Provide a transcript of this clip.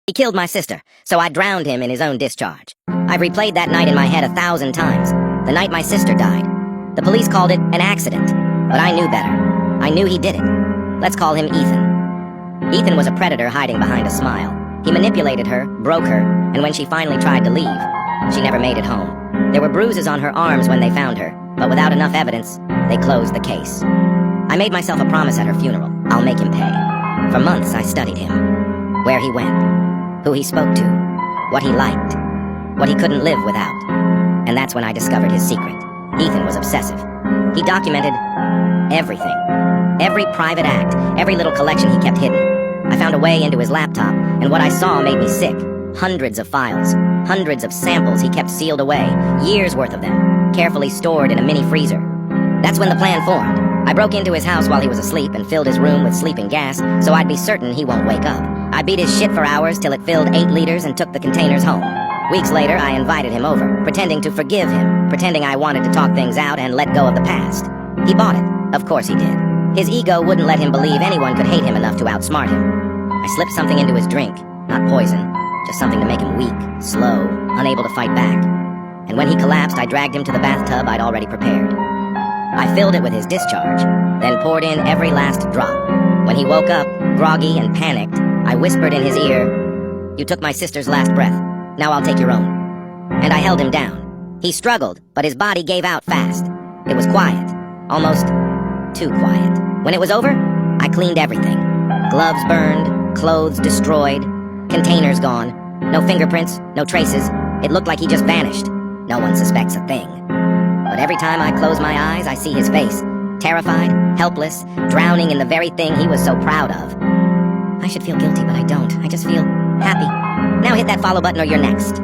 He killed my sister, so I drowned him in his own discharge. I've replayed that night in my head 1,000 times. The night my sister died. The police called it an accident, but I knew better. I knew he did it. Let's call him Ethan. Ethan was a predator hiding behind a smile. He manipulated her, broke her, and when she finally tried to leave, she never made it home. There were bruises on her arms when they found her, but without enough evidence, they closed the case. I made myself a promise at her funeral. I'll make him pay. For months, I studied him. Where he went, who he spoke to, what he liked, what he couldn't live without. And that's when I discovered his secret. Ethan was obsessive. He documented everything. Every private act, every little collection he kept hidden. I found a way into his laptop, and what I saw made me sick. Hundreds of files, hundreds of samples he kept sealed away, years worth of them, carefully stored in a mini freezer. That's when the plan formed. I broke into his house while he was asleep and filled his room with sleeping gas, so I'd be certain he won't wake up. I beat his shit for hours till it filled 8 liters and took the containers home. Weeks later, I invited him over, pretending to forgive him, pretending I wanted to talk things out and let go of the past. He bought it. Of course he did. His ego wouldn't let him believe anyone could hate him enough to outsmart him. I slipped something into his drink, not poison, just something to make him weak, slow, unable to fight back. And when he collapsed, I dragged him to the bathtub I'd already prepared. I filled it with his discharge, then poured in every last drop. When he woke up, groggy and panicked, I whispered in his ear, "You took my sister's last breath. Now I'll take your own." And I held him down. He struggled, but his body gave out fast. It was quiet, almost too quiet. When it was over, I cleaned everything. Gloves burned, clothes destroyed, containers gone. No fingerprints, no traces. It looked like he just vanished. No one suspects a thing. But every time I close my eyes, I see his face. Terrified, helpless, drowning in the very thing he was so proud of. I should feel guilty, but I don't. I just feel happy. Now hit that follow button or you're next.